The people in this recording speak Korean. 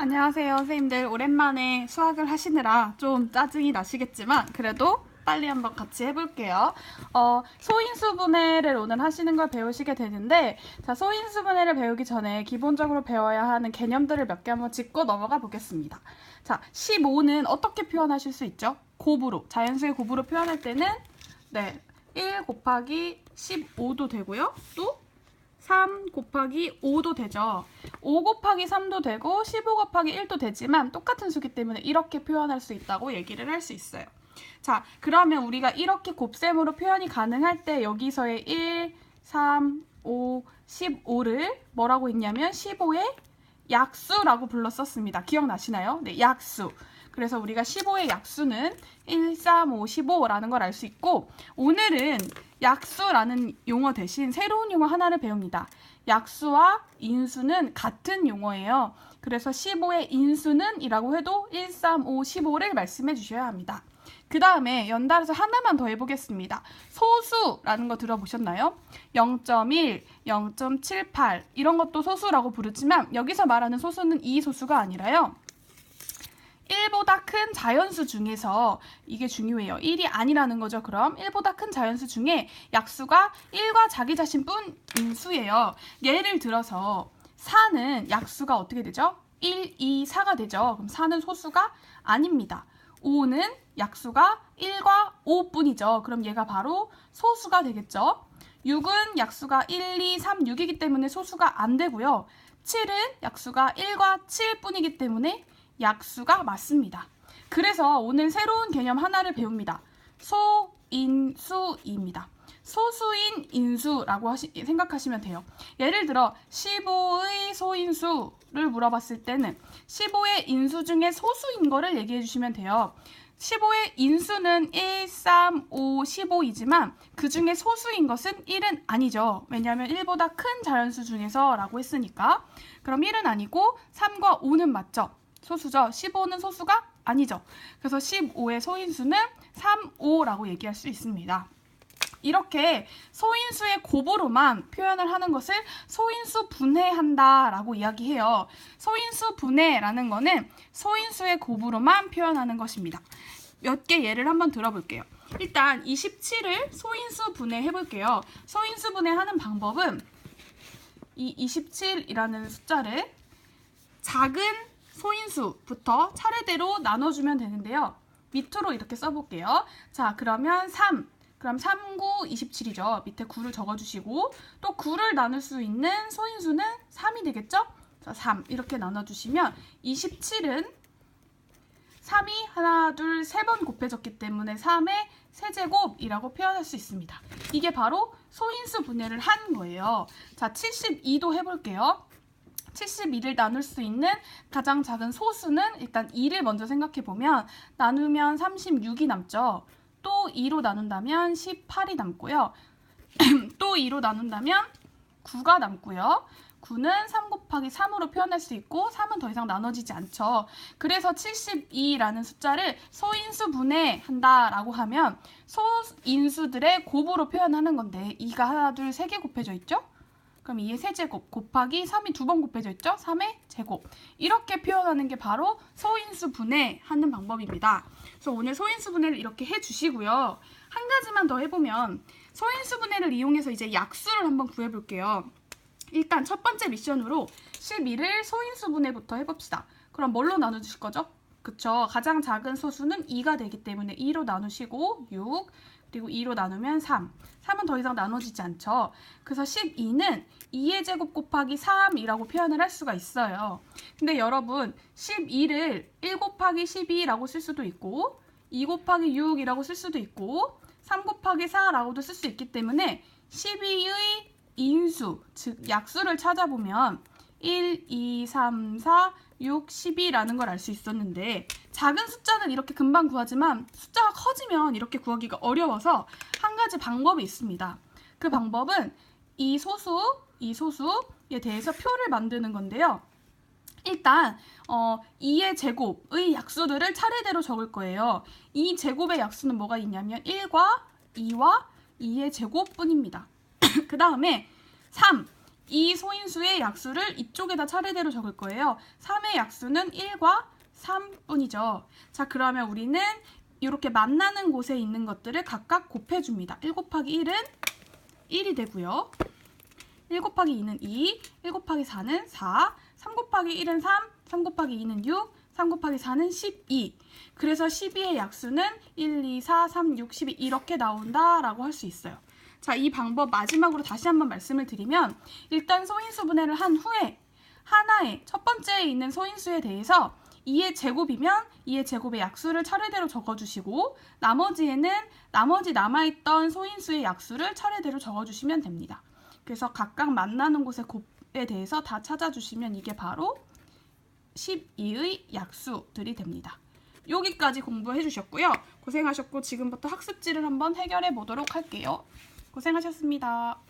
안녕하세요, 선생님들. 오랜만에 수학을 하시느라 좀 짜증이 나시겠지만 그래도 빨리 한번 같이 해볼게요. 소인수분해를 오늘 하시는 걸 배우시게 되는데, 자, 소인수분해를 배우기 전에 기본적으로 배워야 하는 개념들을 몇 개 한번 짚고 넘어가 보겠습니다. 자, 15는 어떻게 표현하실 수 있죠? 곱으로, 자연수의 곱으로 표현할 때는 1 곱하기 15도 되고요. 또 3 곱하기 5도 되죠. 5 곱하기 3도 되고 15 곱하기 1도 되지만 똑같은 수기 때문에 이렇게 표현할 수 있다고 얘기를 할 수 있어요. 자, 그러면 우리가 이렇게 곱셈으로 표현이 가능할 때 여기서의 1, 3, 5, 15를 뭐라고 했냐면 15의 약수라고 불렀었습니다. 기억나시나요? 네, 약수. 그래서 우리가 15의 약수는 1, 3, 5, 15라는 걸 알 수 있고, 오늘은 약수라는 용어 대신 새로운 용어 하나를 배웁니다. 약수와 인수는 같은 용어예요. 그래서 15의 인수는 이라고 해도 1, 3, 5, 15를 말씀해 주셔야 합니다. 그 다음에 연달아서 하나만 더 해보겠습니다. 소수라는 거 들어보셨나요? 0.1, 0.78 이런 것도 소수라고 부르지만 여기서 말하는 소수는 이 소수가 아니라요. 1보다 큰 자연수 중에서 이게 중요해요. 1이 아니라는 거죠. 그럼 1보다 큰 자연수 중에 약수가 1과 자기 자신뿐인 수예요. 예를 들어서 4는 약수가 어떻게 되죠? 1, 2, 4가 되죠. 그럼 4는 소수가 아닙니다. 5는 약수가 1과 5뿐이죠. 그럼 얘가 바로 소수가 되겠죠. 6은 약수가 1, 2, 3, 6이기 때문에 소수가 안 되고요. 7은 약수가 1과 7뿐이기 때문에 약수가 맞습니다. 그래서 오늘 새로운 개념 하나를 배웁니다. 소인수입니다. 소수인 인수라고 생각하시면 돼요. 예를 들어 15의 소인수를 물어봤을 때는 15의 인수 중에 소수인 거를 얘기해 주시면 돼요. 15의 인수는 1, 3, 5, 15이지만 그 중에 소수인 것은 1은 아니죠. 왜냐하면 1보다 큰 자연수 중에서 라고 했으니까. 그럼 1은 아니고 3과 5는 맞죠. 소수죠. 15는 소수가 아니죠. 그래서 15의 소인수는 3, 5라고 얘기할 수 있습니다. 이렇게 소인수의 곱으로만 표현을 하는 것을 소인수 분해한다 라고 이야기해요. 소인수 분해라는 거는 소인수의 곱으로만 표현하는 것입니다. 몇 개 예를 한번 들어볼게요. 일단 27을 소인수 분해해 볼게요. 소인수 분해하는 방법은 이 27이라는 숫자를 작은 소인수부터 차례대로 나눠주면 되는데요. 밑으로 이렇게 써볼게요. 자, 그러면 3. 그럼 3, 9, 27이죠. 밑에 9를 적어주시고 또 9를 나눌 수 있는 소인수는 3이 되겠죠? 자, 3 이렇게 나눠주시면 27은 3이 하나, 둘, 세 번 곱해졌기 때문에 3의 세제곱이라고 표현할 수 있습니다. 이게 바로 소인수 분해를 한 거예요. 자, 72도 해볼게요. 72를 나눌 수 있는 가장 작은 소수는 일단 2를 먼저 생각해보면 나누면 36이 남죠. 또 2로 나눈다면 18이 남고요. 또 2로 나눈다면 9가 남고요. 9는 3 곱하기 3으로 표현할 수 있고 3은 더 이상 나눠지지 않죠. 그래서 72라는 숫자를 소인수 분해한다라고 하면 소인수들의 곱으로 표현하는 건데 2가 하나, 둘, 3개 곱해져 있죠? 그럼 2의 세제곱 곱하기 3이 2번 곱해져 있죠? 3의 제곱. 이렇게 표현하는 게 바로 소인수 분해하는 방법입니다. 그래서 오늘 소인수 분해를 이렇게 해주시고요. 한 가지만 더 해보면 소인수 분해를 이용해서 이제 약수를 한번 구해볼게요. 일단 첫 번째 미션으로 12를 소인수 분해부터 해봅시다. 그럼 뭘로 나눠주실 거죠? 그쵸? 가장 작은 소수는 2가 되기 때문에 2로 나누시고 6, 그리고 2로 나누면 3. 3은 더 이상 나눠지지 않죠. 그래서 12는 2의 제곱 곱하기 3이라고 표현을 할 수가 있어요. 근데 여러분 12를 1 곱하기 12라고 쓸 수도 있고 2 곱하기 6이라고 쓸 수도 있고 3 곱하기 4라고도 쓸 수 있기 때문에 12의 인수, 즉 약수를 찾아보면 1, 2, 3, 4, 6, 12라는 걸 알 수 있었는데 작은 숫자는 이렇게 금방 구하지만 숫자가 커지면 이렇게 구하기가 어려워서 한 가지 방법이 있습니다. 그 방법은 이 소수에 대해서 표를 만드는 건데요. 일단 2의 제곱의 약수들을 차례대로 적을 거예요. 이 제곱의 약수는 뭐가 있냐면 1과 2와 2의 제곱뿐입니다. 그 다음에 3, 이 소인수의 약수를 이쪽에다 차례대로 적을 거예요. 3의 약수는 1과 3뿐이죠. 자, 그러면 우리는 이렇게 만나는 곳에 있는 것들을 각각 곱해줍니다. 1 곱하기 1은 1이 되고요. 1 곱하기 2는 2, 1 곱하기 4는 4, 3 곱하기 1은 3, 3 곱하기 2는 6, 3 곱하기 4는 12. 그래서 12의 약수는 1, 2, 4, 3, 6, 12 이렇게 나온다라고 할 수 있어요. 자, 이 방법 마지막으로 다시 한번 말씀을 드리면 일단 소인수 분해를 한 후에 하나의 첫 번째에 있는 소인수에 대해서 2의 제곱이면 2의 제곱의 약수를 차례대로 적어주시고 나머지에는 나머지 남아있던 소인수의 약수를 차례대로 적어주시면 됩니다. 그래서 각각 만나는 곳의 곱에 대해서 다 찾아주시면 이게 바로 12의 약수들이 됩니다. 여기까지 공부해 주셨고요. 고생하셨고 지금부터 학습지를 한번 해결해 보도록 할게요. 고생하셨습니다.